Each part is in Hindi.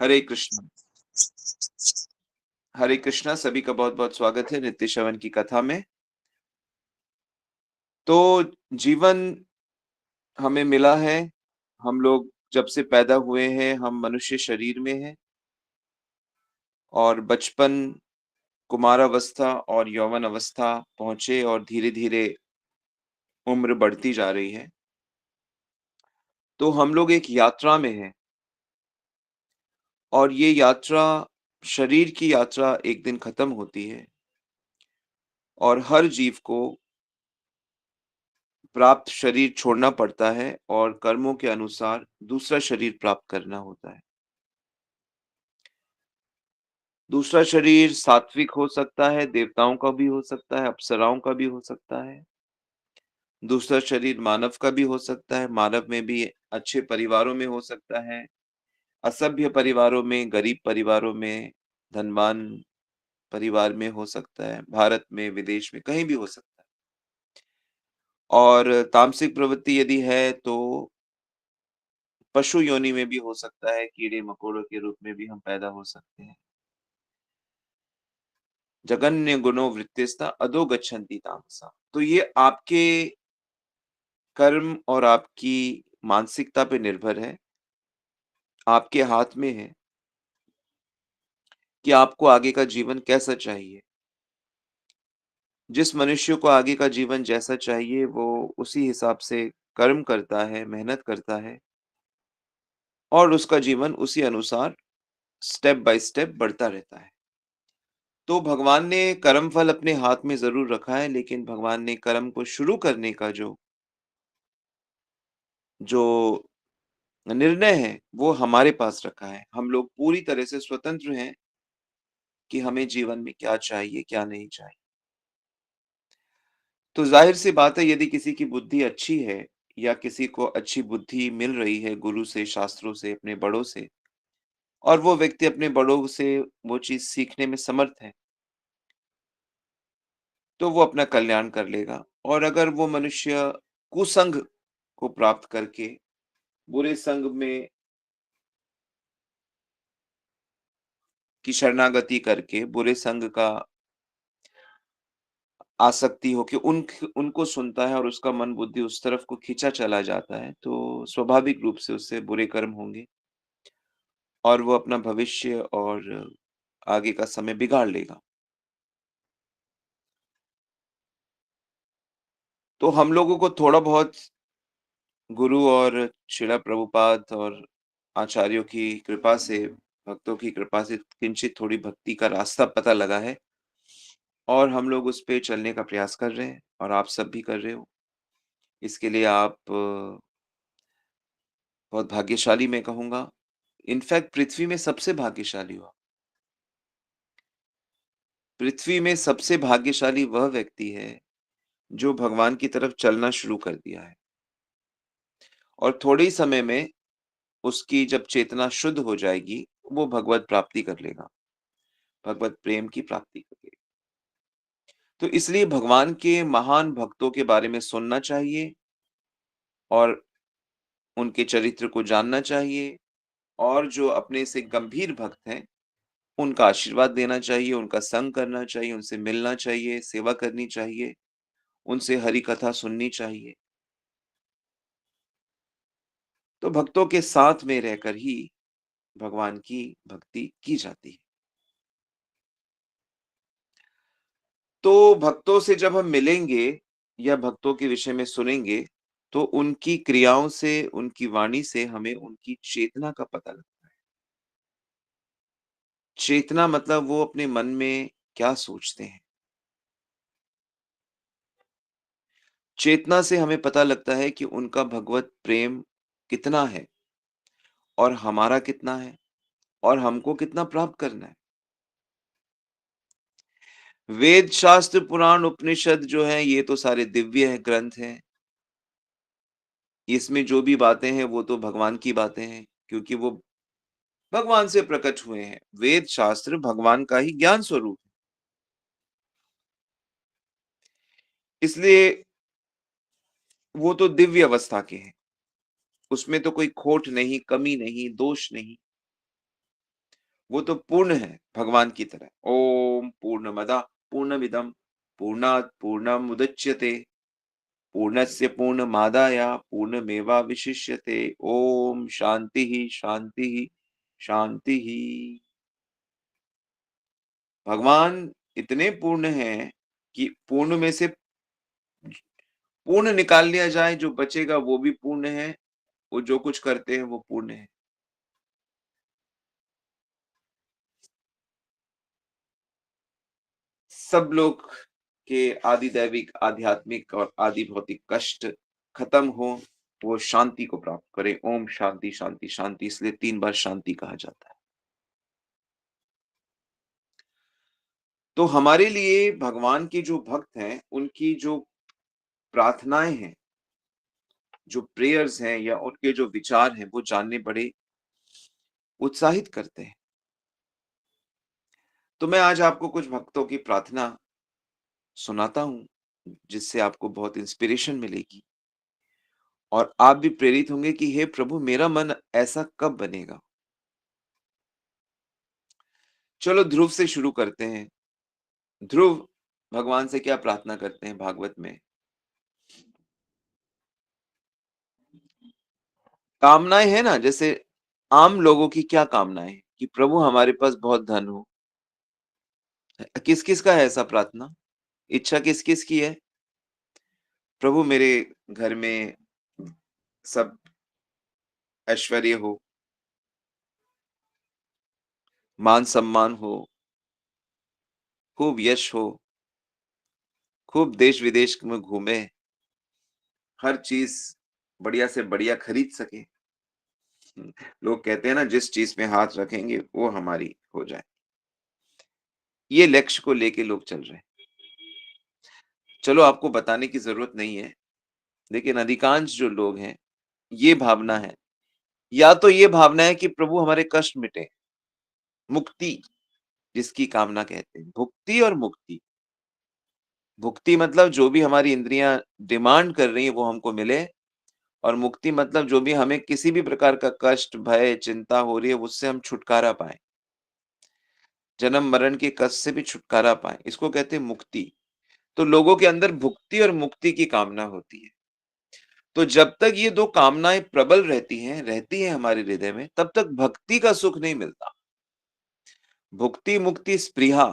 हरे कृष्ण। हरे कृष्णा, सभी का बहुत-बहुत स्वागत है नित्य श्रवण की कथा में। तो जीवन हमें मिला है, हम लोग जब से पैदा हुए हैं, हम मनुष्य शरीर में हैं और बचपन, कुमारावस्था और यौवन अवस्था पहुँचे और धीरे-धीरे उम्र बढ़ती जा रही है। तो हम लोग एक यात्रा में हैं और ये यात्रा, शरीर की यात्रा एक दिन खत्म होती है और हर जीव को प्राप्त शरीर छोड़ना पड़ता है और कर्मों के अनुसार दूसरा शरीर प्राप्त करना होता है। दूसरा शरीर सात्विक हो सकता है, देवताओं का भी हो सकता है, अप्सराओं का भी हो सकता है। दूसरा शरीर मानव का भी हो सकता है, मानव में भी अच्छे परिवारों में हो सकता है, असभ्य परिवारों में, गरीब परिवारों में, धनवान परिवार में हो सकता है, भारत में, विदेश में, कहीं भी हो सकता है। और तामसिक प्रवृत्ति यदि है तो पशु योनि में भी हो सकता है, कीड़े-मकोड़ों के रूप में भी हम पैदा हो सकते हैं। जगन्य गुणो वृत्तिस्ता अधो गच्छन्ति तामसा। तो ये आपके कर्म और आपकी मानसिकता पे निर्भर है, आपके हाथ में है कि आपको आगे का जीवन कैसा चाहिए। जिस मनुष्य को आगे का जीवन जैसा चाहिए, वो उसी हिसाब से कर्म करता है, मेहनत करता है और उसका जीवन उसी अनुसार स्टेप बाय स्टेप बढ़ता रहता है। तो भगवान ने कर्म फल अपने हाथ में ज़रूर रखा है, लेकिन भगवान ने कर्म को शुरू करने का जो जो निर्णय है, वो हमारे पास रखा है। हम लोग पूरी तरह से स्वतंत्र हैं कि हमें जीवन में क्या चाहिए, क्या नहीं चाहिए। तो ज़ाहिर-सी बात है, यदि किसी की बुद्धि अच्छी है या किसी को अच्छी बुद्धि मिल रही है गुरु से, शास्त्रों से, अपने बड़ों से और वो व्यक्ति अपने बड़ों से वो चीज़ सीखने में समर्थ है, तो वो अपना कल्याण कर लेगा। और अगर वो मनुष्य कुसंग को प्राप्त करके, बुरे संग में की शरणागति करके, बुरे संग का आसक्ति हो के उनको सुनता है और उसका मन बुद्धि उस तरफ को खींचा चला जाता है, तो स्वाभाविक रूप से उससे बुरे कर्म होंगे और वो अपना भविष्य और आगे का समय बिगाड़ लेगा। तो हम लोगों को थोड़ा बहुत गुरु और शिला प्रभुपाद और आचार्यों की कृपा से, भक्तों की कृपा से किंचित थोड़ी भक्ति का रास्ता पता लगा है और हम लोग उस पे चलने का प्रयास कर रहे हैं और आप सब भी कर रहे हो। इसके लिए आप बहुत भाग्यशाली मैं कहूँगा। इनफैक्ट पृथ्वी में सबसे भाग्यशाली हो आप। पृथ्वी में सबसे भाग्यशाली वह व्यक्ति है, जो भगवान की तरफ चलना शुरू कर दिया है और थोड़े ही समय में उसकी जब चेतना शुद्ध हो जाएगी, वो भगवत प्राप्ति कर लेगा, भगवत प्रेम की प्राप्ति कर लेगा। तो इसलिए भगवान के महान भक्तों के बारे में सुनना चाहिए और उनके चरित्र को जानना चाहिए और जो अपने से गंभीर भक्त हैं, उनका आशीर्वाद देना चाहिए, उनका संग करना चाहिए, उनसे मिलना चाहिए, सेवा करनी चाहिए, उनसे हरि कथा सुननी चाहिए। तो भक्तों के साथ में रहकर ही भगवान की भक्ति की जाती है। तो भक्तों से जब हम मिलेंगे या भक्तों के विषय में सुनेंगे, तो उनकी क्रियाओं से, उनकी वाणी से हमें उनकी चेतना का पता लगता है। चेतना मतलब वो अपने मन में क्या सोचते हैं। चेतना से हमें पता लगता है कि उनका भगवत प्रेम कितना है और हमारा कितना है और हमको कितना प्राप्त करना है। वेद, शास्त्र, पुराण, उपनिषद जो हैं, ये तो सारे दिव्य हैं, ग्रंथ हैं। इसमें जो भी बातें हैं, वो तो भगवान की बातें हैं, क्योंकि वो भगवान से प्रकट हुए हैं। वेद, शास्त्र भगवान का ही ज्ञान स्वरूप है। इसलिए वो तो दिव्य अवस्था के हैं। उसमें तो कोई खोट नहीं, कमी नहीं, दोष नहीं। वो तो पूर्ण है भगवान की तरह। ओम पूर्णमदः पूर्णमिदं पूर्णात् पूर्णमुदच्यते पूर्णस्य पूर्णमादाय पूर्णमेवावशिष्यते। ओम शांति शांति शांति। भगवान इतने पूर्ण हैं कि पूर्ण में से पूर्ण निकाल लिया जाए, जो बचेगा वो भी पूर्ण है। वो जो कुछ करते हैं वो पूर्ण है। सब लोग के आदि दैविक, आध्यात्मिक और आदि भौतिक कष्ट खत्म हो, वो शांति को प्राप्त करें। ओम शांति शांति शांति, इसलिए 3 बार शांति कहा जाता है। तो हमारे लिए भगवान के जो भक्त हैं, उनकी जो प्रार्थनाएँ हैं, जो प्रेयर्स हैं या उनके जो विचार हैं, वो जानने बड़े उत्साहित करते हैं। तो मैं आज आपको कुछ भक्तों की प्रार्थना सुनाता हूँ, जिससे आपको बहुत इंस्पिरेशन मिलेगी और आप भी प्रेरित होंगे कि हे प्रभु, मेरा मन ऐसा कब बनेगा। चलो ध्रुव से शुरू करते हैं। ध्रुव भगवान से क्या प्रार्थना करते हैं भागवत में? कामनाएं है ना, जैसे आम लोगों की क्या कामनाएं हैं कि प्रभु हमारे पास बहुत धन हो। किस किस का है ऐसा प्रार्थना? इच्छा किस किस की है? प्रभु मेरे घर में सब ऐश्वर्य हो, मान सम्मान हो, खूब यश हो, खूब देश विदेश में घूमे, हर चीज बढ़िया से बढ़िया खरीद सके। लोग कहते हैं ना, जिस चीज में हाथ रखेंगे वो हमारी हो जाए। ये लक्ष्य को लेके लोग चल रहे हैं। चलो आपको बताने की जरूरत नहीं है, लेकिन अधिकांश जो लोग हैं, ये भावना है। या तो ये भावना है कि प्रभु हमारे कष्ट मिटे, मुक्ति जिसकी कामना कहते हैं, भुक्ति और मुक्ति। भुक्ति मतलब जो भी हमारी इंद्रियां डिमांड कर रही है वो हमको मिले, और मुक्ति मतलब जो भी हमें किसी भी प्रकार का कष्ट, भय, चिंता हो रही है, उससे हम छुटकारा पाएं, जन्म मरण के कष्ट से भी छुटकारा पाएं, इसको कहते हैं मुक्ति। तो लोगों के अंदर भुक्ति और मुक्ति की कामना होती है। तो जब तक ये दो कामनाएं प्रबल रहती हैं हमारे हृदय में, तब तक भक्ति का सुख नहीं मिलता। भुक्ति मुक्ति स्पृहा,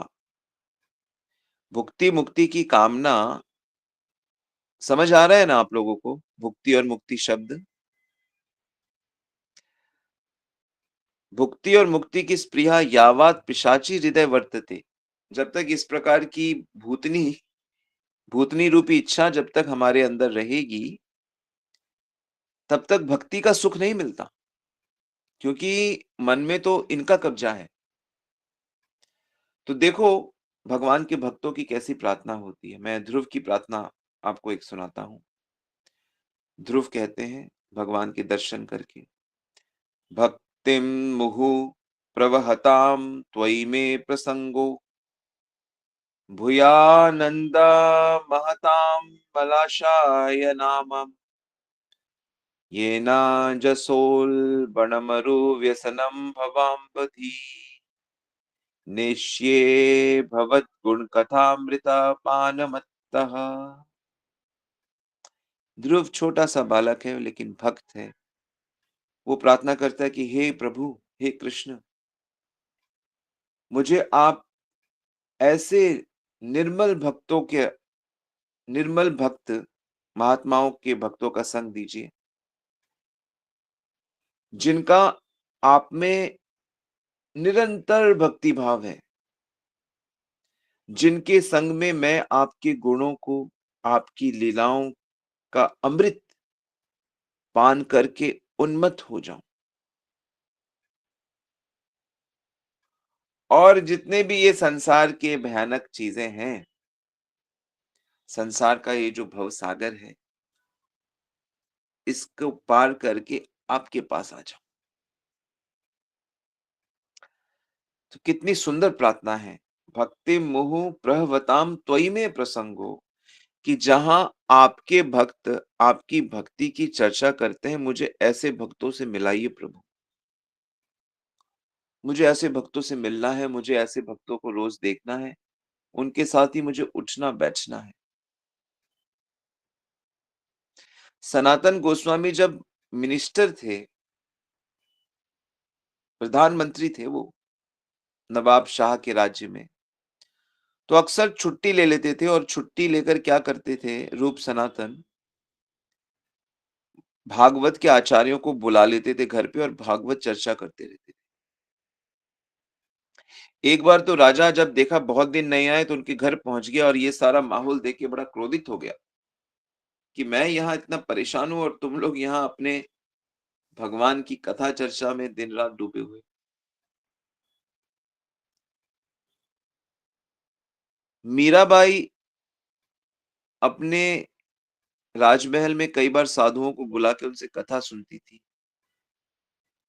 भुक्ति मुक्ति की कामना, समझ आ रहा है ना आप लोगों को भुक्ति और मुक्ति शब्द? भुक्ति और मुक्ति की स्पृहा यावत् पिशाची हृदय वर्तते, जब तक इस प्रकार की भूतनी भूतनी रूपी इच्छा जब तक हमारे अंदर रहेगी, तब तक भक्ति का सुख नहीं मिलता, क्योंकि मन में तो इनका कब्जा है। तो देखो भगवान के भक्तों की कैसी प्रार्थना होती है। मैं ध्रुव की प्रार्थना आपको एक सुनाता हूँ। ध्रुव कहते हैं भगवान के दर्शन करके, भक्तिं मुहुः प्रवहतां त्वयि मे प्रसंगो भूयानंद महतां मलाशाय नामम् येना जसोल्बणमरुव्यसनं भवाम्पति नेष्ये भवद्गुणकथामृतपानमत्तः। ध्रुव छोटा सा बालक है लेकिन भक्त है। वो प्रार्थना करता है कि हे प्रभु, हे कृष्ण, मुझे आप ऐसे निर्मल भक्तों के निर्मल भक्त महात्माओं के भक्तों का संग दीजिए, जिनका आप में निरंतर भक्ति भाव है, जिनके संग में मैं आपके गुणों को, आपकी लीलाओं का अमृत पान करके उन्मत्त हो जाऊं। और जितने भी ये संसार के भयानक चीजें हैं, संसार का ये जो भव सागर है, इसको पार करके आपके पास आ जाऊं। तो कितनी सुंदर प्रार्थना है। भक्ति मुहु प्रहवताम त्वयि में प्रसंगो, कि जहां आपके भक्त आपकी भक्ति की चर्चा करते हैं, मुझे ऐसे भक्तों से मिलाइए प्रभु। मुझे ऐसे भक्तों से मिलना है, मुझे ऐसे भक्तों को रोज़ देखना है, उनके साथ ही मुझे उठना-बैठना है। सनातन गोस्वामी जब मिनिस्टर थे, प्रधानमंत्री थे वो, नवाब शाह के राज्य में, तो अक्सर छुट्टी ले लेते थे और छुट्टी लेकर क्या करते थे, रूप सनातन, भागवत के आचार्यों को बुला लेते थे घर पे और भागवत चर्चा करते रहते थे। एक बार तो राजा जब देखा बहुत दिन नहीं आए तो उनके घर पहुँच गया और ये सारा माहौल देख के बड़ा क्रोधित हो गया कि मैं यहाँ इतना परेशान हूँ और तुम लोग यहाँ अपने भगवान की कथा चर्चा में दिन-रात डूबे हुए। मीराबाई अपने राजमहल में कई बार साधुओं को बुला के उनसे कथा सुनती थी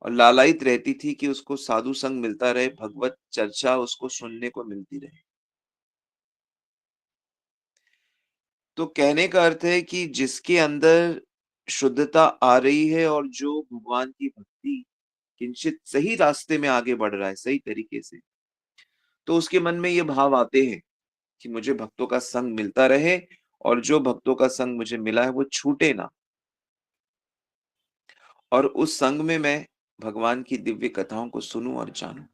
और लालायित रहती थी कि उसको साधु संग मिलता रहे, भगवत चर्चा उसको सुनने को मिलती रहे। तो कहने का अर्थ है कि जिसके अंदर शुद्धता आ रही है और जो भगवान की भक्ति किंचित सही रास्ते में आगे बढ़ रहा है, सही तरीके से, तो उसके मन में ये भाव आते हैं कि मुझे भक्तों का संग मिलता रहे और जो भक्तों का संग मुझे मिला है वो छूटे ना और उस संग में मैं भगवान की दिव्य कथाओं को सुनूं और जानूं।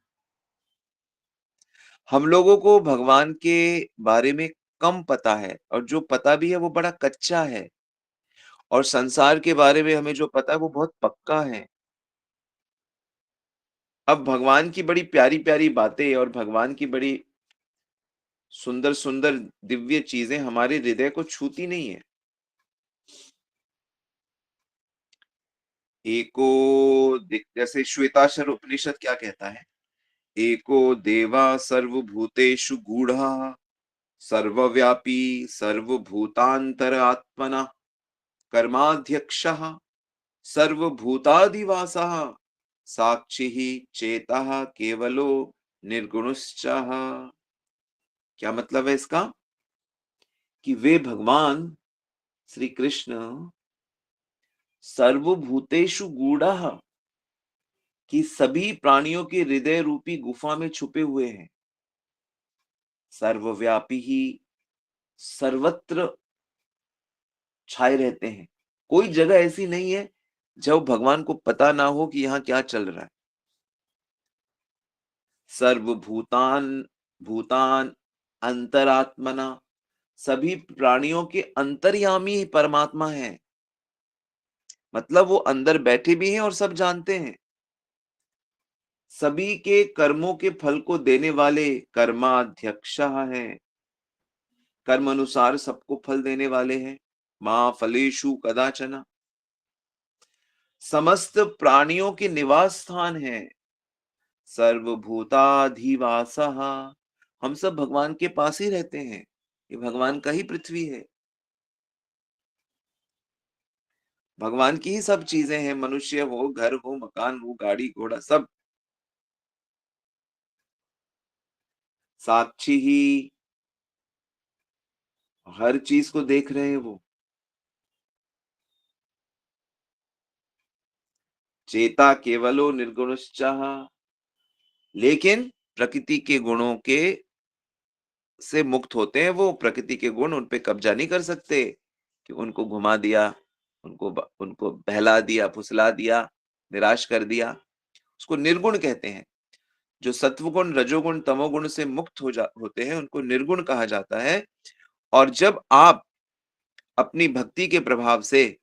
हम लोगों को भगवान के बारे में कम पता है और जो पता भी है वो बड़ा कच्चा है और संसार के बारे में हमें जो पता है वो बहुत पक्का है। अब भगवान की बड़ी प्यारी-प्यारी बातें और भगवान की बड़ी सुंदर-सुंदर दिव्य चीज़ें हमारे हृदय को छूती नहीं है। एको जैसे श्वेताक्षर उपनिषद क्या कहता है? एको देवा सर्वभूतेषु गूढ़ः सर्वव्यापी सर्वभूतान्तरात्मनः कर्माध्यक्षः सर्वभूताधिवासः साक्षिः चेतः केवलो निर्गुणश्चः। क्या मतलब है इसका? कि वे भगवान श्री कृष्ण सर्वभूतेषु गूढ़ः कि सभी प्राणियों के हृदय रूपी गुफा में छुपे हुए हैं। सर्वव्यापी ही सर्वत्र छाए रहते हैं। कोई जगह ऐसी नहीं है जब भगवान को पता ना हो कि यहाँ क्या चल रहा है। सर्वभूतान भूतान अंतरात्मना सभी प्राणियों के अंतर्यामी ही परमात्मा है। मतलब वो अंदर बैठे भी हैं और सब जानते हैं। सभी के कर्मों के फल को देने वाले कर्माध्यक्षः है। कर्म अनुसार सबको फल देने वाले हैं। माँ फलेषु कदाचन समस्त प्राणियों के निवास स्थान है। सर्वभूताधिवासः हम सब भगवान के पास ही रहते हैं। ये भगवान का ही पृथ्वी है। भगवान की ही सब चीजें हैं। मनुष्य हो, घर हो, मकान हो, गाड़ी घोड़ा सब साक्षी ही हर चीज को देख रहे हैं वो। चेता केवलो निर्गुणश्चाह लेकिन प्रकृति के गुणों के से मुक्त होते हैं वो। प्रकृति के गुण उन पे कब्जा नहीं कर सकते कि उनको घुमा दिया, उनको बहला दिया, फुसला दिया, निराश कर दिया। उसको निर्गुण कहते हैं। जो सत्वगुण, रजोगुण, तमोगुण से मुक्त होते हैं उनको निर्गुण कहा जाता है। और जब आप अपनी भक्ति के प्रभाव से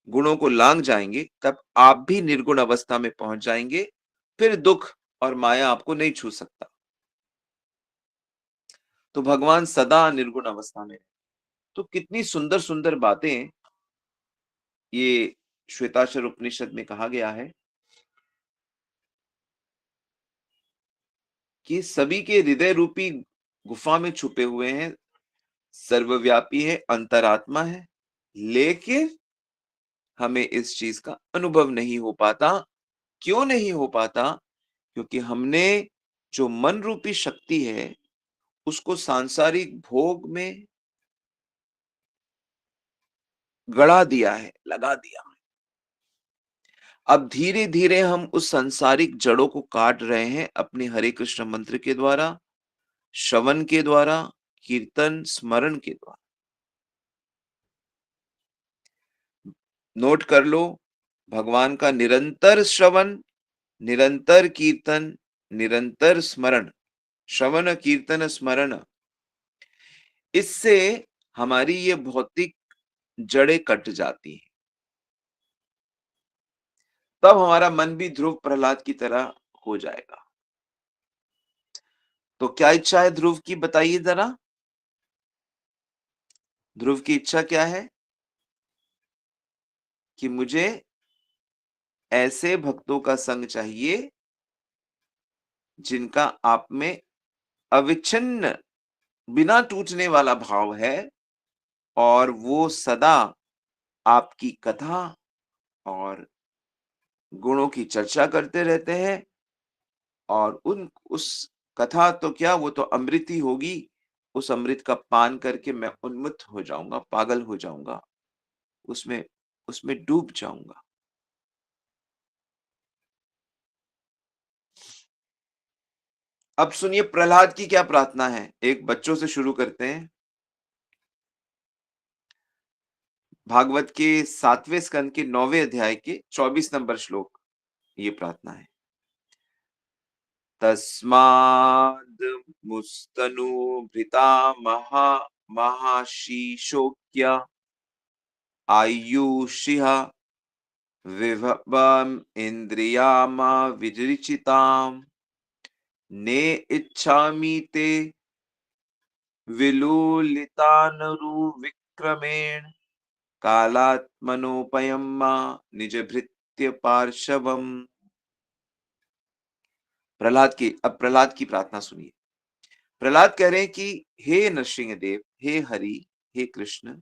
गुणों को लांघ जाएंगे तब आप भी निर्गुण अवस्था में पहुंच जाएंगे। फिर दुख और माया आपको नहीं छू सकता। तो भगवान सदा निर्गुण अवस्था में है। तो कितनी सुंदर सुंदर बातें ये श्वेताक्षर उपनिषद में कहा गया है कि सभी के हृदय रूपी गुफा में छुपे हुए हैं। सर्वव्यापी है, अंतरात्मा है, लेकिन हमें इस चीज का अनुभव नहीं हो पाता। क्यों नहीं हो पाता? क्योंकि हमने जो मन रूपी शक्ति है उसको सांसारिक भोग में गड़ा दिया है, लगा दिया। अब धीरे-धीरे हम उस सांसारिक जड़ों को काट रहे हैं अपने हरे कृष्ण मंत्र के द्वारा, श्रवण के द्वारा, कीर्तन, स्मरण के द्वारा। नोट कर लो, भगवान का निरंतर श्रवण, निरंतर कीर्तन, निरंतर स्मरण, श्रवण, कीर्तन, स्मरण, इससे हमारी ये भौतिक जड़ें कट जाती हैं। तब हमारा मन भी ध्रुव प्रहलाद की तरह हो जाएगा। तो क्या इच्छा है ध्रुव की, बताइए जरा? ध्रुव की इच्छा क्या है? कि मुझे ऐसे भक्तों का संग चाहिए जिनका आप में अविच्छिन्न, बिना टूटने वाला भाव है, और वो सदा आपकी कथा और गुणों की चर्चा करते रहते हैं, और उन उस कथा तो क्या, वो तो अमृत ही होगी। उस अमृत का पान करके मैं उन्मत्त हो जाऊंगा, पागल हो जाऊंगा, उसमें उसमें डूब जाऊंगा। अब सुनिए प्रहलाद की क्या प्रार्थना है। एक बच्चों से शुरू करते हैं। भागवत के 7वें स्कंद के 9वें अध्याय के 24 नंबर श्लोक, ये प्रार्थना है। तस्माद् मुस्तनु भृता महा महाशीशोक्य आयुषिः विभवम् इंद्रियामा विरिचिताम् ने इच्छामि ते विलुलितानुविक्रमेण कालात्मनोपयम् निज भृत्य पार्शवम्। अब प्रहलाद की प्रार्थना सुनिए। प्रहलाद कह रहे हैं कि हे नरसिंहदेव, हे हरि, हे कृष्ण,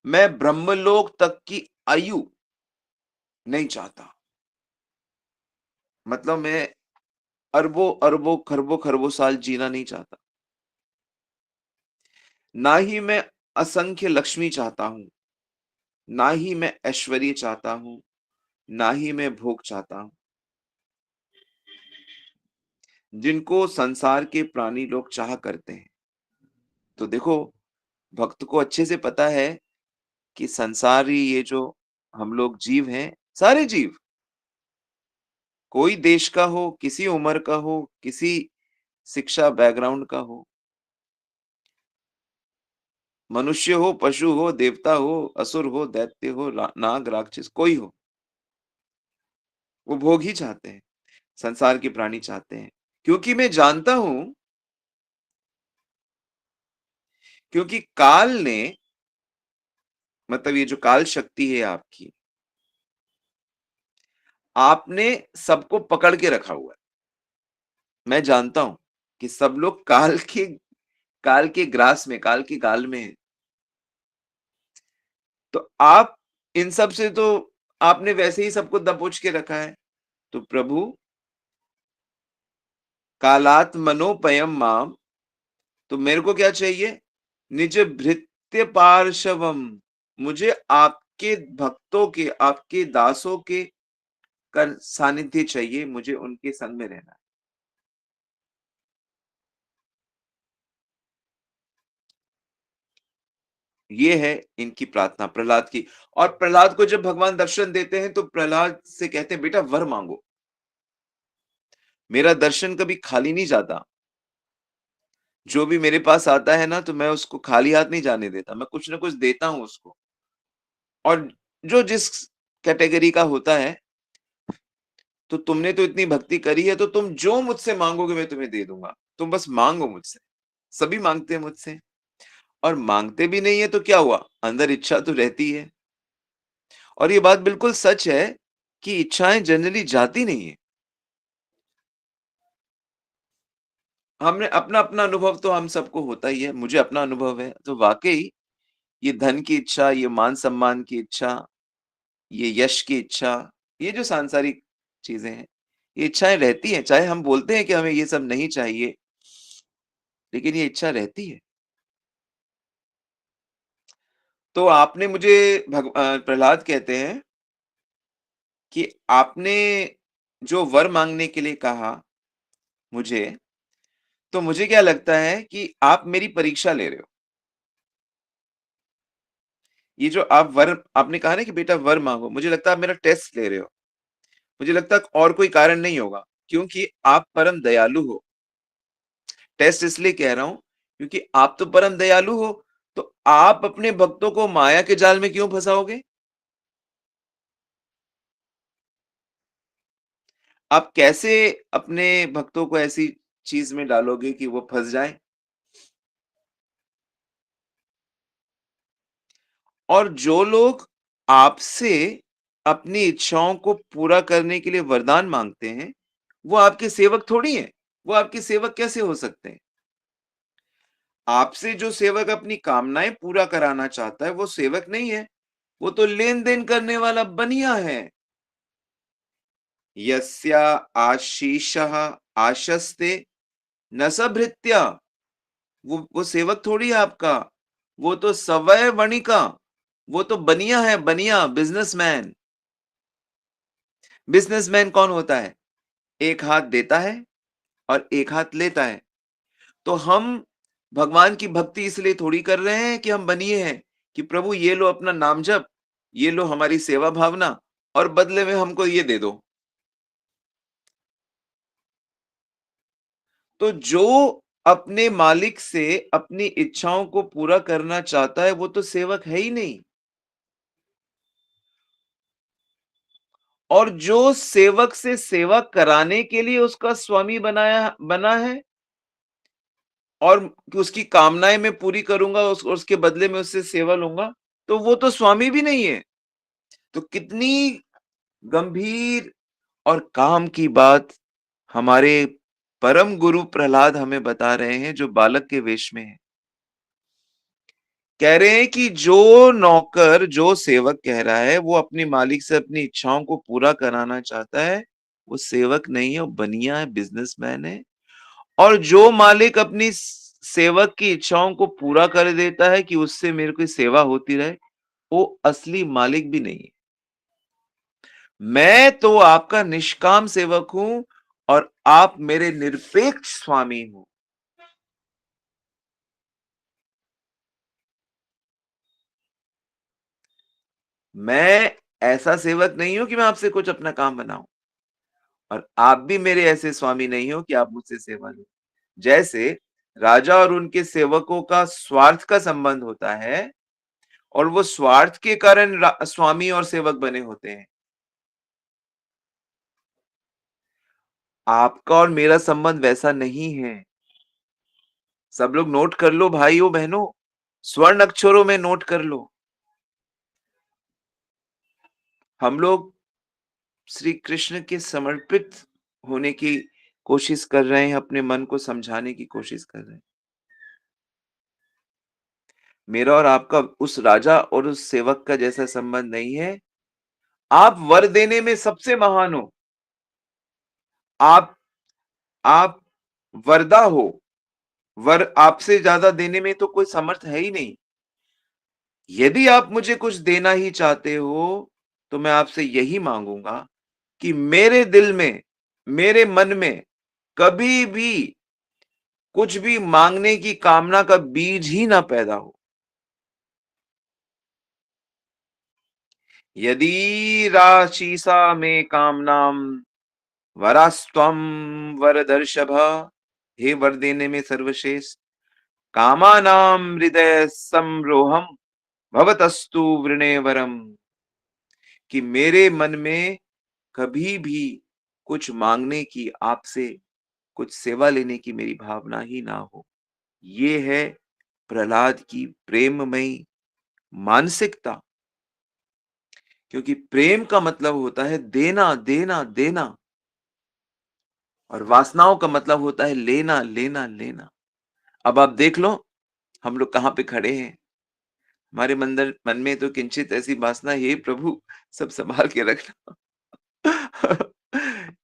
मैं ब्रह्मलोक तक की आयु नहीं चाहता। मतलब मैं अरबों अरबों खरबों खरबों साल जीना नहीं चाहता। ना ही मैं असंख्य लक्ष्मी चाहता हूं, ना ही मैं ऐश्वर्य चाहता हूं, ना ही मैं भोग चाहता हूं, जिनको संसार के प्राणी लोग चाह करते हैं। तो देखो, भक्त को अच्छे से पता है कि संसारी ये जो हम लोग जीव हैं, सारे जीव, कोई देश का हो, किसी उम्र का हो, किसी शिक्षा बैकग्राउंड का हो, मनुष्य हो, पशु हो, देवता हो, असुर हो, दैत्य हो, नाग, राक्षस, कोई हो, वो भोग ही चाहते हैं, संसार के प्राणी चाहते हैं। क्योंकि मैं जानता हूं, क्योंकि काल ने, मतलब ये जो काल शक्ति है आपकी, आपने सबको पकड़ के रखा हुआ है। मैं जानता हूं कि सब लोग काल के ग्रास में, काल के गाल में है। तो आप इन सब से तो आपने वैसे ही सबको दबोच के रखा है। तो प्रभु, कालात मनोपयम माम, तो मेरे को क्या चाहिए? निज भृत्य पार्शवम, मुझे आपके भक्तों के, आपके दासों के कर सानिध्य चाहिए, मुझे उनके संग में रहना है। ये है इनकी प्रार्थना प्रहलाद की। और प्रहलाद को जब भगवान दर्शन देते हैं तो प्रहलाद से कहते हैं, बेटा वर मांगो, मेरा दर्शन कभी खाली नहीं जाता। जो भी मेरे पास आता है ना, तो मैं उसको खाली हाथ नहीं जाने देता, मैं कुछ ना कुछ देता हूं उसको। और जो जिस कैटेगरी का होता है, तो तुमने तो इतनी भक्ति करी है, तो तुम जो मुझसे मांगोगे मैं तुम्हें दे दूंगा। तुम बस मांगो मुझसे। सभी मांगते हैं मुझसे। और मांगते भी नहीं है तो क्या हुआ, अंदर इच्छा तो रहती है। और ये बात बिल्कुल सच है कि इच्छाएं जनरली जाती नहीं है। हमने अपना अपना अनुभव तो हम सबको होता ही है, मुझे अपना अनुभव है। तो वाकई ये धन की इच्छा, ये मान सम्मान की इच्छा, ये यश की इच्छा, ये जो सांसारिक चीजें हैं, ये इच्छाएं रहती हैं। चाहे हम बोलते हैं कि हमें ये सब नहीं चाहिए, लेकिन ये इच्छा रहती है। तो आपने मुझे प्रहलाद कहते हैं कि आपने जो वर माँगने के लिए कहा मुझे, तो मुझे क्या लगता है कि आप मेरी परीक्षा ले रहे हो। ये जो आप वर आपने कहा ना कि बेटा वर माँगो, मुझे लगता है आप मेरा टेस्ट ले रहे हो। मुझे लगता है और कोई कारण नहीं होगा, क्योंकि आप परम दयालु हो। टेस्ट इसलिए कह रहा हूँ, क्योंकि आप तो परम दयालु हो, तो आप अपने भक्तों को माया के जाल में क्यों फँसाओगे? आप कैसे अपने भक्तों को ऐसी चीज़ में डालोगे कि वो फँस जाएँ? और जो लोग आपसे अपनी इच्छाओं को पूरा करने के लिए वरदान माँगते हैं, वो आपके सेवक थोड़ी हैं। वो आपके सेवक कैसे हो सकते हैं? आपसे जो सेवक अपनी कामनाएँ पूरा कराना चाहता है, वो सेवक नहीं है, वो तो लेन-देन करने वाला बनिया है। यस्या आशीषः आशस्ते न स भृत्या। वो सेवक थोड़ी है आपका, वो तो सवै वणिका, वो तो बनिया है, बनिया, बिज़नेसमैन। बिज़नेसमैन कौन होता है? एक हाथ देता है और एक हाथ लेता है। तो हम भगवान की भक्ति इसलिए थोड़ी कर रहे हैं कि हम बनिए हैं, कि प्रभु ये लो अपना नाम जप, ये लो हमारी सेवा भावना और बदले में हमको ये दे दो। तो जो अपने मालिक से अपनी इच्छाओं को पूरा करना चाहता है, वो तो सेवक है ही नहीं। और जो सेवक से सेवा कराने के लिए उसका स्वामी बना है और कि उसकी कामनाएँ मैं पूरी करूँगा, उसके बदले में उससे सेवा लूँगा, तो वो तो स्वामी भी नहीं है। तो कितनी गंभीर और काम की बात हमारे परम गुरु प्रहलाद हमें बता रहे हैं, जो बालक के वेश में है। कह रहे हैं कि जो नौकर, जो सेवक कह रहा है, वो अपने मालिक से अपनी इच्छाओं को पूरा कराना चाहता है, वो सेवक नहीं है, वो बनिया है, बिज़नेसमैन है। और जो मालिक अपनी सेवक की इच्छाओं को पूरा कर देता है कि उससे मेरे को सेवा होती रहे, वो असली मालिक भी नहीं है। मैं तो आपका निष्काम सेवक हूँ और आप मेरे निरपेक्ष स्वामी हो। मैं ऐसा सेवक नहीं हूँ कि मैं आपसे कुछ अपना काम बनाऊँ और आप भी मेरे ऐसे स्वामी नहीं हो कि आप मुझसे सेवा लो। जैसे राजा और उनके सेवकों का स्वार्थ का संबंध होता है और वो स्वार्थ के कारण स्वामी और सेवक बने होते हैं। आपका और मेरा संबंध वैसा नहीं है। सब लोग नोट कर लो भाइयों बहनों, स्वर्ण अक्षरों में नोट कर लो। हम लोग श्री कृष्ण के समर्पित होने की कोशिश कर रहे हैं, अपने मन को समझाने की कोशिश कर रहे हैं। मेरा और आपका उस राजा और उस सेवक का जैसा संबंध नहीं है। आप वर देने में सबसे महान हो। आप आप वरदा हो। वर आपसे ज्यादा देने में तो कोई समर्थ है ही नहीं। यदि आप मुझे कुछ देना ही चाहते हो, तो मैं आपसे यही माँगूँगा कि मेरे दिल में, मेरे मन में कभी भी कुछ भी माँगने की कामना का बीज ही ना पैदा हो। यदि राशिसा मे कामनाम वरास्त्वं वरदर्षभ। हे वर देने में सर्वश्रेष्ठ, कामानां हृदय संरोहम भवतस्तु वृणे वरम। कि मेरे मन में कभी भी कुछ मांगने की, आपसे कुछ सेवा लेने की मेरी भावना ही ना हो। ये है प्रहलाद की प्रेममयी मानसिकता। क्योंकि प्रेम का मतलब होता है देना, देना, देना और वासनाओं का मतलब होता है लेना, लेना, लेना। अब आप देख लो, हम लोग कहाँ पे खड़े हैं। हमारे मन में तो किंचित ऐसी वासना, हे प्रभु सब सँभाल के रखना।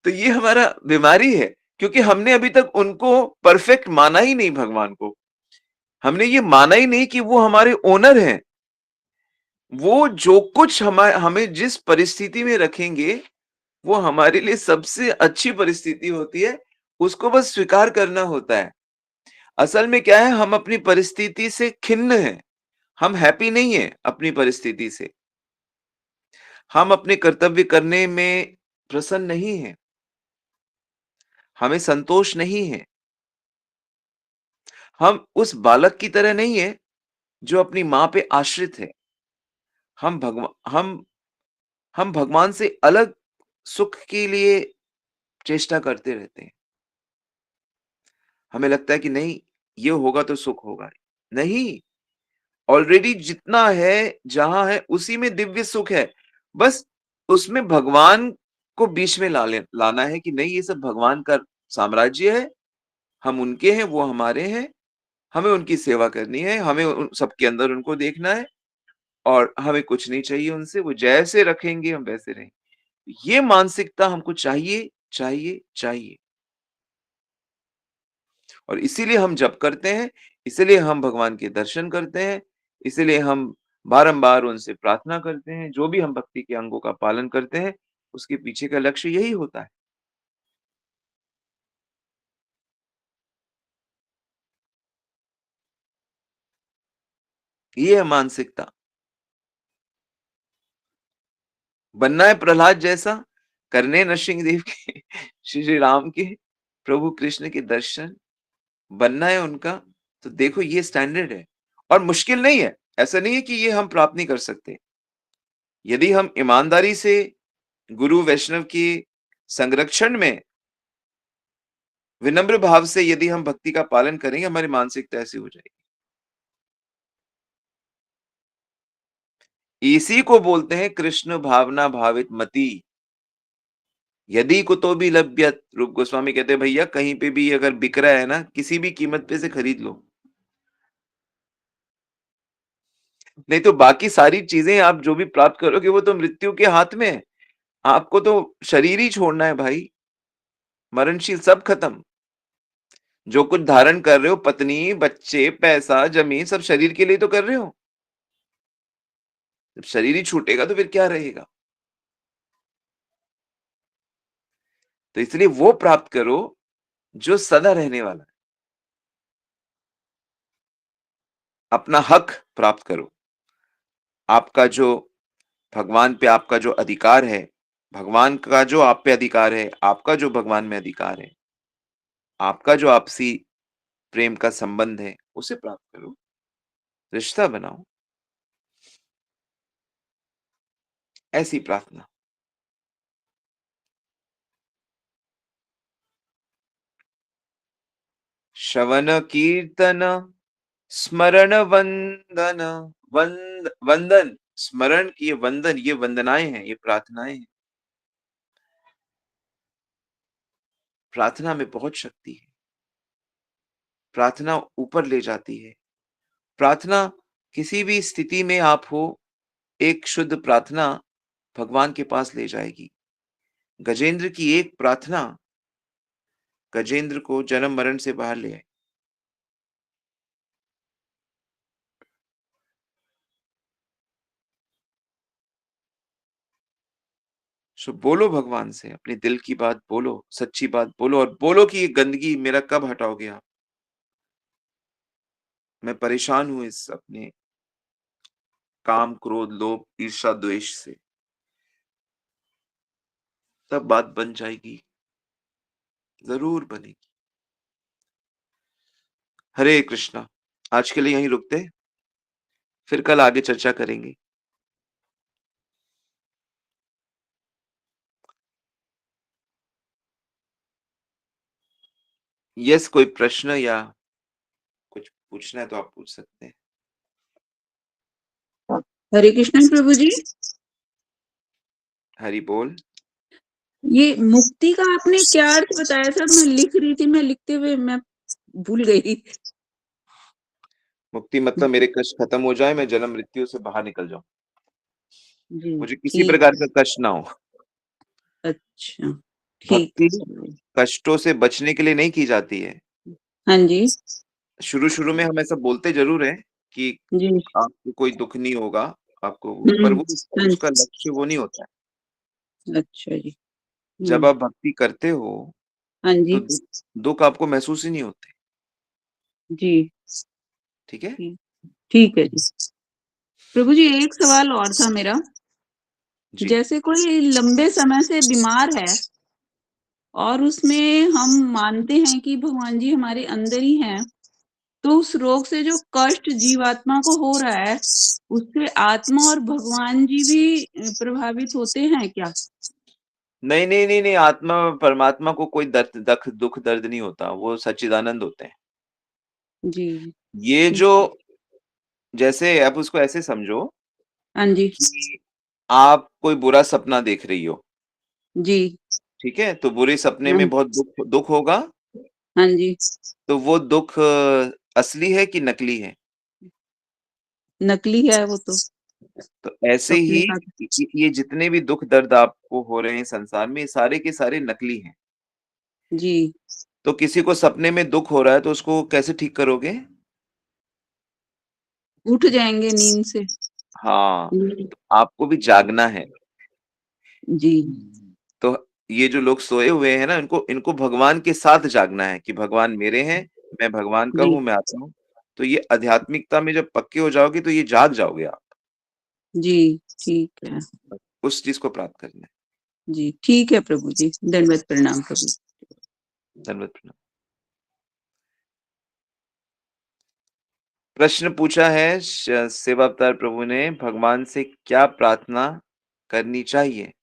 तो ये हमारा बीमारी है, क्योंकि हमने अभी तक उनको परफेक्ट माना ही नहीं भगवान को। हमने ये माना ही नहीं कि वो हमारे ओनर हैं। वो जो कुछ हमें जिस परिस्थिति में रखेंगे, वो हमारे लिए सबसे अच्छी परिस्थिति होती है, उसको बस स्वीकार करना होता है। असल में क्या है, हम अपनी परिस्थिति से खिन्न हैं, हम हैप्पी नहीं हैं अपनी परिस्थिति से। हम अपने कर्तव्य करने में प्रसन्न नहीं हैं, हमें संतोष नहीं है। हम उस बालक की तरह नहीं हैं, जो अपनी माँ पे आश्रित है। हम भगवा हम भगवान से अलग सुख के लिए चेष्टा करते रहते हैं। हमें लगता है कि नहीं, ये होगा तो सुख होगा। नहीं, ऑलरेडी जितना है, जहाँ है, उसी में दिव्य सुख है। बस उसमें भगवान को बीच में लाना है कि नहीं, ये सब भगवान का साम्राज्य है, हम उनके हैं, वो हमारे हैं, हमें उनकी सेवा करनी है, हमें उन सबके अंदर उनको देखना है और हमें कुछ नहीं चाहिए उनसे, वो जैसे रखेंगे हम वैसे रहेंगे। ये मानसिकता हमको चाहिए, चाहिए, चाहिए। और इसीलिए हम जप करते हैं, इसीलिए हम भगवान के दर्शन करते हैं, इसीलिए हम बारंबार उनसे प्रार्थना करते हैं, जो भी हम भक्ति के अंगों का पालन करते हैं, उसके पीछे का लक्ष्य यही होता है। ये है मानसिकता। बनना है प्रहलाद जैसा, करने नरसिंह के श्री राम के, प्रभु कृष्ण के दर्शन, बनना है उनका, तो देखो ये स्टैंडर्ड है और मुश्किल नहीं है। ऐसा नहीं है कि ये हम प्राप्त नहीं कर सकते। यदि हम ईमानदारी से गुरु वैष्णव के संरक्षण में विनम्र भाव से यदि हम भक्ति का पालन करेंगे, हमारी मानसिकता ऐसी हो जाएगी। इसी को बोलते हैं कृष्ण भावना भावित मति। यदि कुतो भी लभ्यत, रूप गोस्वामी कहते हैं भैया कहीं पे भी अगर बिक रहा है ना, किसी भी कीमत पे से खरीद लो, नहीं तो बाकी सारी चीजें आप जो भी प्राप्त करोगे वो तो मृत्यु के हाथ में है। आपको तो शरीर ही छोड़ना है भाई, मरणशील, सब खत्म। जो कुछ धारण कर रहे हो, पत्नी, बच्चे, पैसा, जमीन, सब शरीर के लिए तो कर रहे हो। जब शरीर ही छूटेगा तो फिर क्या रहेगा? तो इसलिए वो प्राप्त करो जो सदा रहने वाला है। अपना हक प्राप्त करो। आपका जो भगवान पे आपका जो अधिकार है, भगवान का जो आप पे अधिकार है, आपका जो भगवान में अधिकार है, आपका जो आपसी प्रेम का संबंध है, उसे प्राप्त करो, रिश्ता बनाओ। ऐसी प्रार्थना। श्रवण कीर्तन स्मरण वंदन, वंदन, स्मरण, ये वंदन, ये वंदनाएं हैं, ये प्रार्थनाएं हैं। प्रार्थना में बहुत शक्ति है। प्रार्थना ऊपर ले जाती है। प्रार्थना, किसी भी स्थिति में आप हो, एक शुद्ध प्रार्थना भगवान के पास ले जाएगी। गजेंद्र की एक प्रार्थना गजेंद्र को जन्म मरण से बाहर ले आई। सो बोलो भगवान से, अपने दिल की बात बोलो, सच्ची बात बोलो और बोलो कि ये गंदगी मेरा कब हटाओगे आप? मैं परेशान हूं इस अपने काम, क्रोध, लोभ, ईर्ष्या, द्वेष से। तब बात बन जाएगी, जरूर बनेगी। हरे कृष्णा। आज के लिए यहीं रुकते हैं, फिर कल आगे चर्चा करेंगे। यस, कोई प्रश्न या कुछ पूछना है तो आप पूछ सकते हैं। हरे कृष्ण प्रभु जी। हरि बोल। ये मुक्ति का आपने क्या अर्थ बताया था? मैं लिख रही थी, मैं लिखते हुए मैं भूल गई। मुक्ति मतलब मेरे कष्ट खत्म हो जाए, मैं जन्म मृत्यु से बाहर निकल जाऊं, जी मुझे किसी ठीक। प्रकार का कष्ट ना हो। अच्छा ठीक। भक्ति कष्टों से बचने के लिए नहीं की जाती है। हाँ जी। शुरू-शुरू में हम ऐसा बोलते ज़रूर हैं कि जी। आपको कोई दुःख नहीं होगा, आपको, पर वो हाँ उसका जी। लक्ष्य वो नहीं होता है। अच्छा जी। जब आप भक्ति करते हो हाँ तो जी। दुख आपको महसूस ही नहीं होते। जी। ठीक है? ठीक ठीक है जी। प्रभु जी, एक सवाल और था मेरा। जी। जैसे कोई लंबे समय से बीमार है और उसमें हम मानते हैं कि भगवान जी हमारे अंदर ही हैं, तो उस रोग से जो कष्ट जीवात्मा को हो रहा है, उससे आत्मा और भगवान जी भी प्रभावित होते हैं क्या? नहीं, नहीं, नहीं, नहीं, आत्मा परमात्मा को कोई दुःख दर्द नहीं होता, वो सच्चिदानंद होते हैं। जी, ये ठीक जो है। जैसे आप उसको ऐसे समझो हाँ जी। कि आप कोई बुरा सपना देख रही हो, जी। ठीक है? तो बुरे सपने हाँ, में बहुत दुःख दुःख होगा, हाँ जी। तो वो दुःख असली है कि नकली है? नकली है वो तो, तो ऐसे ही सपने का। ये जितने भी दुःख दर्द आपको हो रहे हैं संसार में, ये सारे के सारे नकली हैं। जी, तो किसी को सपने में दुःख हो रहा है, तो उसको कैसे ठीक करोगे? उठ जाएँगे नींद से। हाँ, हुँ। तो आपको भी जागना है। जी, तो ये जो लोग सोए हुए हैं ना, इनको इनको भगवान के साथ जागना है कि भगवान मेरे हैं, मैं भगवान का जी, हूँ, मैं आत्मा हूँ। तो ये आध्यात्मिकता में जब पक्के हो जाओगे, तो ये जाग जाओगे आप। जी, ठीक है। उस चीज़ को प्राप्त करना है। जी, ठीक है प्रभु जी। दंडवत प्रणाम प्रभु। धन्यवाद प्रणाम। प्रश्न पूछा है सेवा अवतार प्रभु ने, भगवान से क्या प्रार्थना करनी चाहिए?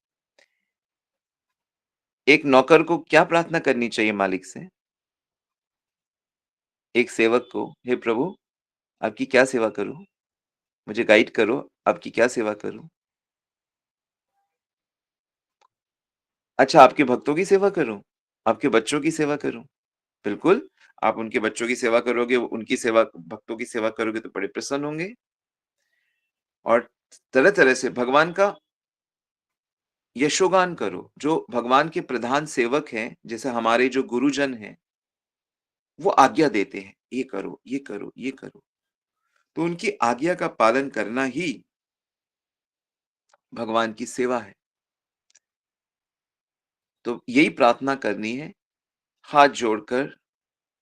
एक नौकर को क्या प्रार्थना करनी चाहिए मालिक से? एक सेवक को, हे प्रभु, आपकी क्या सेवा करूं? मुझे गाइड करो, आपकी क्या सेवा करूं? अच्छा, आपके भक्तों की सेवा करूं? आपके बच्चों की सेवा करूं? बिल्कुल, आप उनके बच्चों की सेवा करोगे, उनकी सेवा भक्तों की सेवा करोगे तो बड़े प्रसन्न होंगे और तरह-तरह से भगवान का यशोगान करो। जो भगवान के प्रधान सेवक हैं, जैसे हमारे जो गुरुजन हैं, वो आज्ञा देते हैं, ये करो, ये करो, ये करो। तो उनकी आज्ञा का पालन करना ही भगवान की सेवा है। तो यही प्रार्थना करनी है, हाथ जोड़कर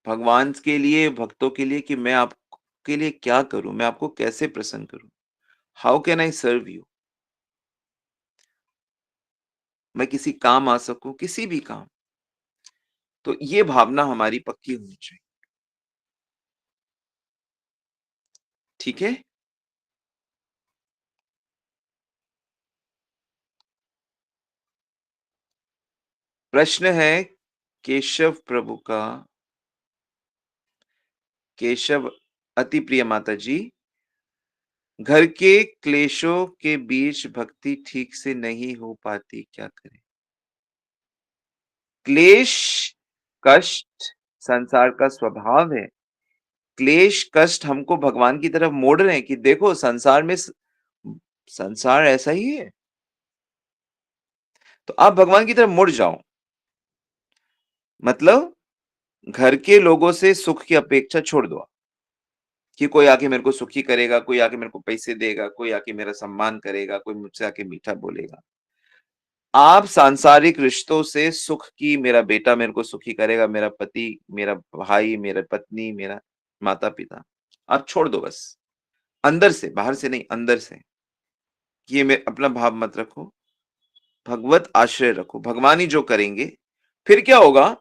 भगवान के लिए, भक्तों के लिए कि मैं आपके लिए क्या करूँ? मैं आपको कैसे प्रसन्न करूँ? How can I serve you? मैं किसी काम आ सकूँ, किसी भी काम। तो ये भावना हमारी पक्की होनी चाहिए। ठीक है? प्रश्न है केशव प्रभु का, केशव अति प्रिय माता जी, घर के क्लेशों के बीच भक्ति ठीक से नहीं हो पाती, क्या करें? क्लेश, कष्ट संसार का स्वभाव है। क्लेश, कष्ट हमको भगवान की तरफ मोड़ रहे हैं कि देखो संसार में संसार ऐसा ही है। तो आप भगवान की तरफ मुड़ जाओ। मतलब घर के लोगों से सुख की अपेक्षा छोड़ दो कि कोई आके मेरे को सुखी करेगा, कोई आके मेरे को पैसे देगा, कोई आके मेरा सम्मान करेगा, कोई मुझसे आके मीठा बोलेगा। आप सांसारिक रिश्तों से सुख की, मेरा बेटा मेरे को सुखी करेगा, मेरा पति, मेरा भाई, मेरा पत्नी, मेरा माता-पिता, आप छोड़ दो बस। अंदर से, बाहर से नहीं, अंदर से। ये में अपना भाव मत रखो, भगवत आश्रय रखो, भगवान ही जो करेंगे। फिर क्या होगा?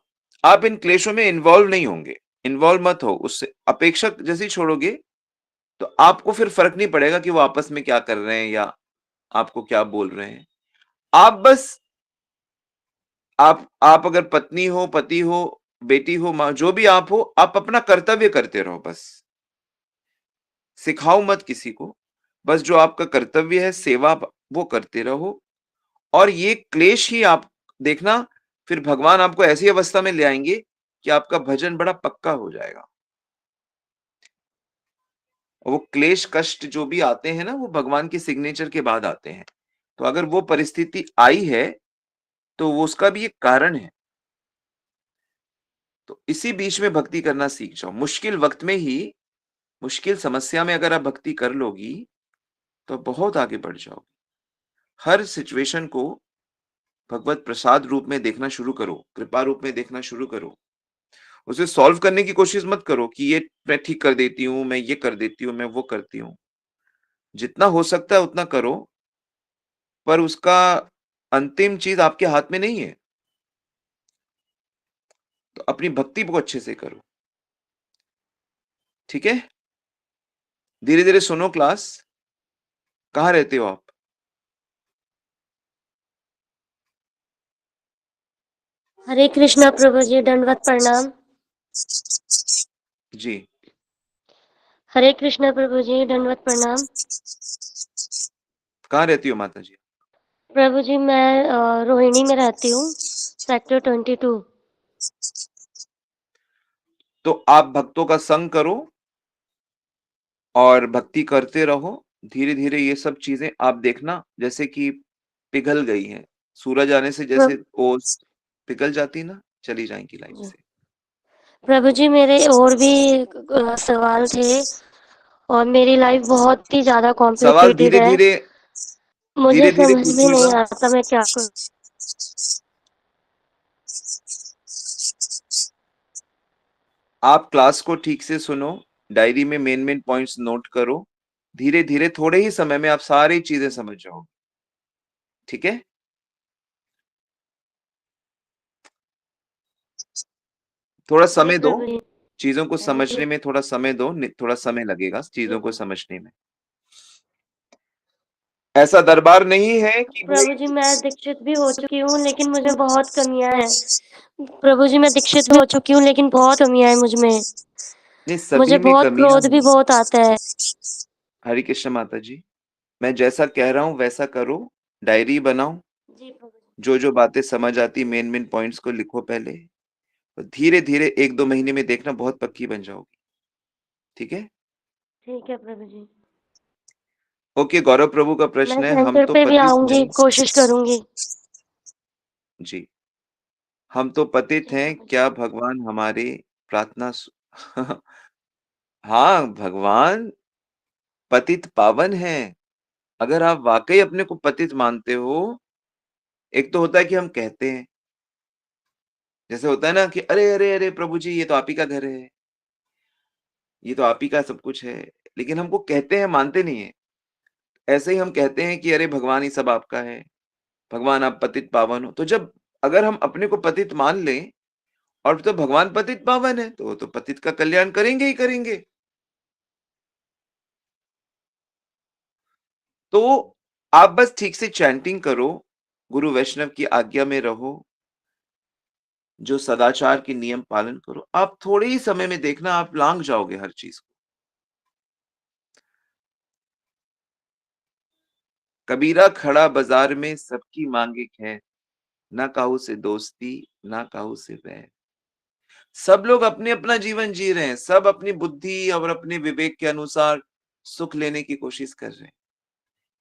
आप इन क्लेशों में इन्वॉल्व नहीं होंगे, इन्वॉल्व मत हो, उससे अपेक्षा जैसे ही छोड़ोगे, तो आपको फिर फ़र्क नहीं पड़ेगा कि वो आपस में क्या कर रहे हैं या आपको क्या बोल रहे हैं। आप बस आप अगर पत्नी हो, पति हो, बेटी हो, माँ जो भी आप हो, आप अपना कर्तव्य करते रहो बस। सिखाओ मत किसी को, बस जो आपका कर्तव्य है, सेवा वो करते रहो और ये क्लेश ही आप देखना, फिर भगवान आपको ऐसी अवस्था में ले आएँगे कि आपका भजन बड़ा पक्का हो जाएगा। और वो क्लेश, कष्ट जो भी आते हैं ना, वो भगवान के सिग्नेचर के बाद आते हैं। तो अगर वो परिस्थिति आई है, तो वो उसका भी एक कारण है। तो इसी बीच में भक्ति करना सीख जाओ। मुश्किल वक़्त में ही, मुश्किल समस्या में अगर आप भक्ति कर लोगी, तो बहुत आगे बढ़ जाओगी। हर सिचुएशन को भगवत प्रसाद रूप में देखना शुरू करो, कृपा रूप में देखना शुरू करो। उसे सॉल्व करने की कोशिश मत करो कि ये मैं ठीक कर देती हूँ, मैं ये कर देती हूँ, मैं वो करती हूँ। जितना हो सकता है उतना करो, पर उसका अंतिम चीज़ आपके हाथ में नहीं है। तो अपनी भक्ति को अच्छे से करो, ठीक है? धीरे-धीरे सुनो क्लास। कहाँ रहते हो आप? हरे कृष्णा प्रभु जी, दंडवत प्रणाम। जी। हरे कृष्णा प्रभु जी, दंडवत प्रणाम। कहाँ रहती हो माताजी? प्रभु जी, मैं रोहिणी में रहती हूँ, सेक्टर 22। तो आप भक्तों का संग करो और भक्ति करते रहो। धीरे-धीरे ये सब चीज़ें आप देखना जैसे कि पिघल गई हैं। सूरज आने से प्र, जैसे ओस पिघल जाती ना, चली जाएँगी लाइफ जी। से। प्रभु जी, मेरे और भी सवाल थे और मेरी लाइफ बहुत ही ज़्यादा सवाल कॉम्प्लिकेटेड है। धीरे-धीरे मुझे धीरे-धीरे समझ में नहीं पूछिएगा। आता मैं क्या करूँ। आप क्लास को ठीक से सुनो, डायरी में मेन-मेन पॉइंट्स नोट करो। धीरे-धीरे थोड़े ही समय में आप सारी चीज़ें समझ जाओगे। ठीक है? थोड़ा जी समय दो, प्रभु जी, चीज़ों को थैंक यू। समझने में थोड़ा समय दो, थोड़ा समय लगेगा जी चीज़ों को प्रभु। समझने में। ऐसा दरबार नहीं है कि वो प्रभु जी, मैं दीक्षित भी हो चुकी हूँ लेकिन मुझे बहुत कमियां हैं। प्रभु जी, मैं दीक्षित भी हो चुकी हूँ लेकिन बहुत कमियां हैं मुझ में। नहीं, सभी मुझे में बहुत कमियाँ क्रोध भी हैं। बहुत आता है। हरे कृष्ण माता जी, मैं जैसा कह रहा हूँ वैसा करो, डायरी बनाओ, जी प्रभु जी। जो-जो बातें समझ आती मेन-मेन पॉइंट्स को लिखो पहले। और धीरे-धीरे 1-2 महीने में देखना बहुत पक्की बन जाओगी। ठीक है? ठीक है प्रभु जी। ओके, गौरव प्रभु का मैं प्रश्न है, हम सेंटर तो पे भी पतित आऊंगी, हैं। कोशिश करूंगी। जी, हम तो पतित जी हैं, प्रभु जी। क्या भगवान हमारी प्रार्थना सु हाँ, भगवान पतित पावन हैं। अगर आप वाक़ई अपने को पतित मानते हो, एक तो होता है कि हम कहते हैं, जैसे होता है ना कि अरे, अरे, अरे प्रभु जी ये तो आप ही का घर है, ये तो आप ही का सब कुछ है। लेकिन हमको कहते हैं, मानते नहीं हैं। ऐसे ही हम कहते हैं कि अरे भगवान ये सब आपका है, भगवान आप पतित पावन हो। तो जब अगर हम अपने को पतित मान लें और तो भगवान पतित पावन है, तो वो तो पतित का कल्याण करेंगे ही करेंगे। तो आप बस ठीक से चैंटिंग करो, गुरु वैष्णव की आज्ञा में रहो, जो सदाचार के नियम पालन करो। आप थोड़े ही समय में देखना आप लांघ जाओगे हर चीज़ को। कबीरा खड़ा बाज़ार में सबकी माँगे खैर, ना काहू से दोस्ती, ना काहू से बैर। सब लोग अपने-अपना जीवन जी रहे हैं, सब अपनी बुद्धि और अपने विवेक के अनुसार सुख लेने की कोशिश कर रहे हैं।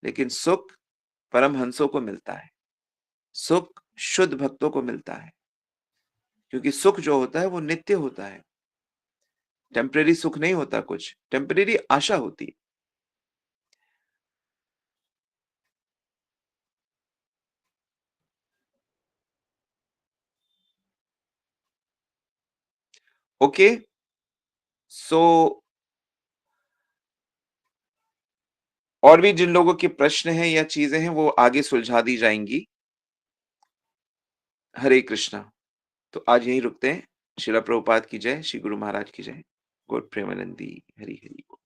लेकिन सुख परमहंसों को मिलता है, सुख शुद्ध भक्तों को मिलता है, क्योंकि सुख जो होता है वो नित्य होता है। टेम्परेरी सुख नहीं होता कुछ, टेम्परेरी आशा होती है। ओके, सो और भी जिन लोगों के प्रश्न हैं या चीज़ें हैं वो आगे सुलझा दी जाएँगी। हरे कृष्णा। तो आज यहीं रुकते हैं। श्रील प्रभुपाद की जय, श्री गुरु महाराज की जय। गॉड प्रेमानंदी। हरि हरि बोल।